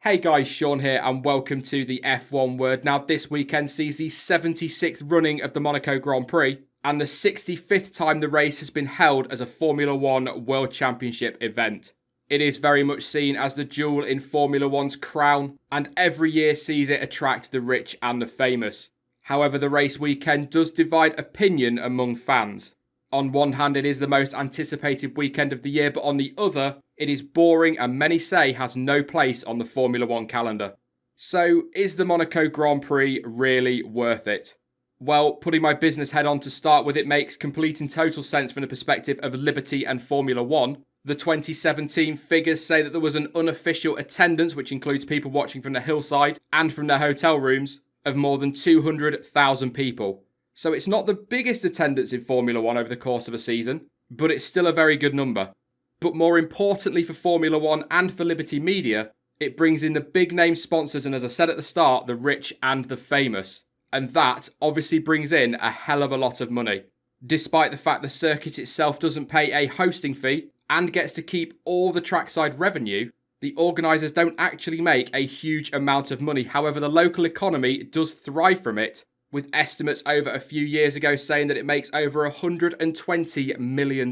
Hey guys, Sean here and welcome to the F1 Word. Now this weekend sees the 76th running of the Monaco Grand Prix and the 65th time the race has been held as a Formula One World Championship event. It is very much seen as the jewel in Formula One's crown and every year sees it attract the rich and the famous. However, the race weekend does divide opinion among fans. On one hand, it is the most anticipated weekend of the year, but on the other, it is boring and many say has no place on the Formula One calendar. So, is the Monaco Grand Prix really worth it? Well, putting my business head on to start with, it makes complete and total sense from the perspective of Liberty and Formula One. The 2017 figures say that there was an unofficial attendance, which includes people watching from the hillside and from their hotel rooms, of more than 200,000 people. So it's not the biggest attendance in Formula One over the course of a season, but it's still a very good number. But more importantly for Formula One and for Liberty Media, it brings in the big name sponsors and, as I said at the start, the rich and the famous. And that obviously brings in a hell of a lot of money. Despite the fact the circuit itself doesn't pay a hosting fee and gets to keep all the trackside revenue, the organisers don't actually make a huge amount of money. However, the local economy does thrive from it, with estimates over a few years ago saying that it makes over $120 million.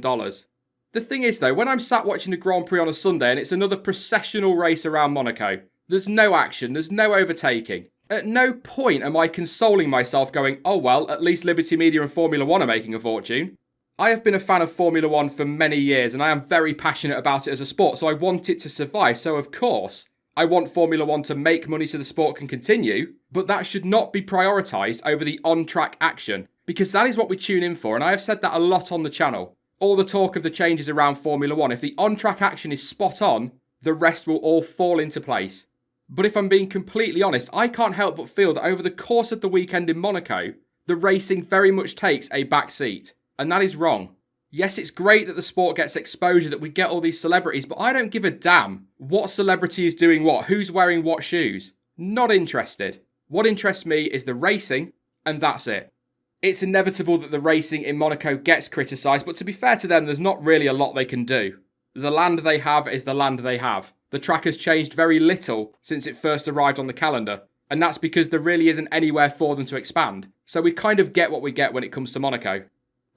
The thing is though, when I'm sat watching the Grand Prix on a Sunday and it's another processional race around Monaco, there's no action, there's no overtaking. At no point am I consoling myself going, oh well, at least Liberty Media and Formula One are making a fortune. I have been a fan of Formula One for many years and I am very passionate about it as a sport, so I want it to survive. So of course, I want Formula One to make money so the sport can continue, but that should not be prioritised over the on-track action, because that is what we tune in for, and I have said that a lot on the channel. All the talk of the changes around Formula One, if the on-track action is spot on, the rest will all fall into place. But if I'm being completely honest, I can't help but feel that over the course of the weekend in Monaco, the racing very much takes a back seat, and that is wrong. Yes, it's great that the sport gets exposure, that we get all these celebrities, but I don't give a damn what celebrity is doing what, who's wearing what shoes. Not interested. What interests me is the racing, and that's it. It's inevitable that the racing in Monaco gets criticised, but to be fair to them, there's not really a lot they can do. The land they have is the land they have. The track has changed very little since it first arrived on the calendar, and that's because there really isn't anywhere for them to expand. So we kind of get what we get when it comes to Monaco.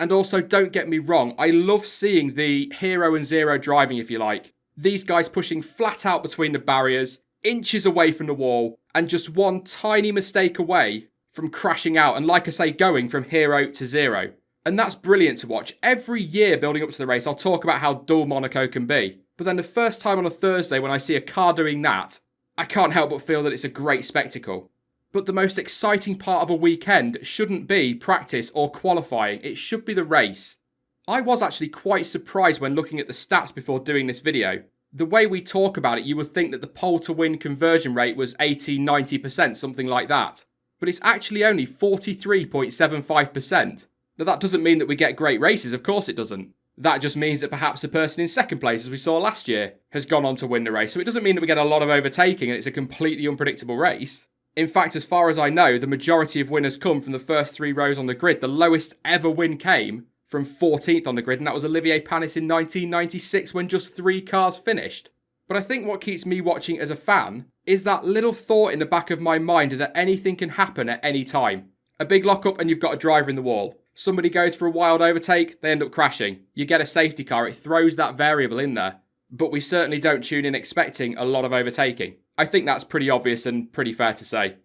And also, don't get me wrong, I love seeing the hero and zero driving, if you like. These guys pushing flat out between the barriers, inches away from the wall, and just one tiny mistake away from crashing out, and like I say, going from hero to zero. And that's brilliant to watch. Every year building up to the race, I'll talk about how dull Monaco can be. But then the first time on a Thursday when I see a car doing that, I can't help but feel that it's a great spectacle. But the most exciting part of a weekend shouldn't be practice or qualifying, it should be the race. I was actually quite surprised when looking at the stats before doing this video. The way we talk about it, you would think that the pole to win conversion rate was 80-90%, something like that. But it's actually only 43.75%. Now that doesn't mean that we get great races, of course it doesn't. That just means that perhaps a person in second place, as we saw last year, has gone on to win the race. So it doesn't mean that we get a lot of overtaking and it's a completely unpredictable race. In fact, as far as I know, the majority of winners come from the first three rows on the grid. The lowest ever win came from 14th on the grid, and that was Olivier Panis in 1996 when just 3 cars finished. But I think what keeps me watching as a fan is that little thought in the back of my mind that anything can happen at any time. A big lockup and you've got a driver in the wall. Somebody goes for a wild overtake, they end up crashing. You get a safety car, it throws that variable in there. But we certainly don't tune in expecting a lot of overtaking. I think that's pretty obvious and pretty fair to say.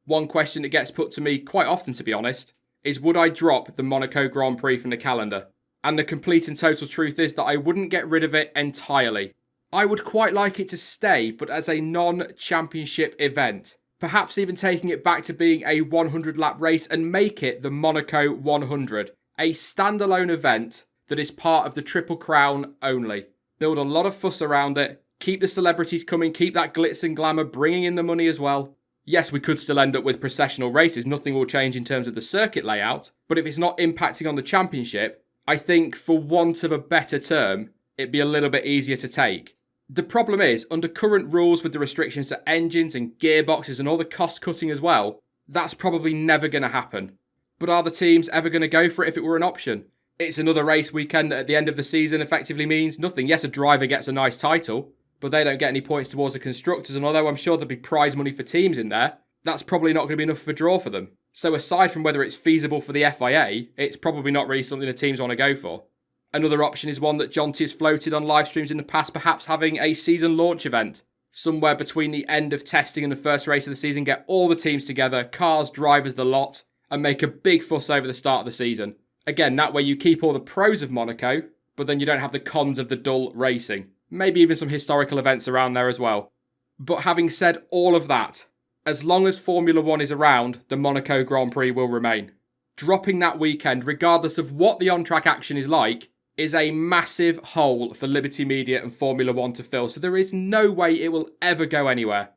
One question that gets put to me quite often, to be honest, is would I drop the Monaco Grand Prix from the calendar? And the complete and total truth is that I wouldn't get rid of it entirely. I would quite like it to stay, but as a non-championship event. Perhaps even taking it back to being a 100-lap race and make it the Monaco 100. A standalone event that is part of the Triple Crown only. Build a lot of fuss around it. Keep the celebrities coming, keep that glitz and glamour, bringing in the money as well. Yes, we could still end up with processional races, nothing will change in terms of the circuit layout, but if it's not impacting on the championship, I think, for want of a better term, it'd be a little bit easier to take. The problem is, under current rules with the restrictions to engines and gearboxes and all the cost cutting as well, that's probably never going to happen. But are the teams ever going to go for it if it were an option? It's another race weekend that at the end of the season effectively means nothing. Yes, a driver gets a nice title, but they don't get any points towards the constructors, and although I'm sure there'll be prize money for teams in there, that's probably not going to be enough of a draw for them. So aside from whether it's feasible for the FIA, it's probably not really something the teams want to go for. Another option is one that Jonty has floated on live streams in the past, perhaps having a season launch event. Somewhere between the end of testing and the first race of the season, get all the teams together, cars, drivers, the lot, and make a big fuss over the start of the season. Again, that way you keep all the pros of Monaco, but then you don't have the cons of the dull racing. Maybe even some historical events around there as well. But having said all of that, as long as Formula 1 is around, the Monaco Grand Prix will remain. Dropping that weekend, regardless of what the on-track action is like, is a massive hole for Liberty Media and Formula 1 to fill, so there is no way it will ever go anywhere.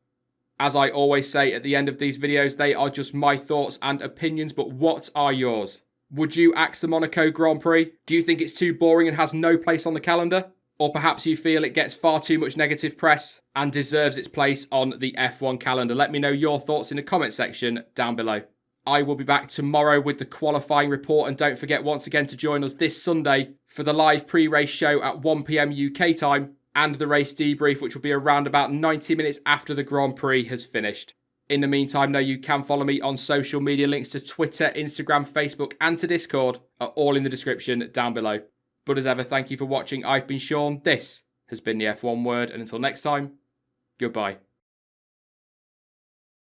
As I always say at the end of these videos, they are just my thoughts and opinions, but what are yours? Would you axe the Monaco Grand Prix? Do you think it's too boring and has no place on the calendar? Or perhaps you feel it gets far too much negative press and deserves its place on the F1 calendar? Let me know your thoughts in the comment section down below. I will be back tomorrow with the qualifying report, and don't forget once again to join us this Sunday for the live pre-race show at 1 PM UK time and the race debrief, which will be around about 90 minutes after the Grand Prix has finished. In the meantime, know you can follow me on social media. Links to Twitter, Instagram, Facebook and to Discord are all in the description down below. But as ever, thank you for watching. I've been Sean. This has been the F1 Word, and until next time, goodbye.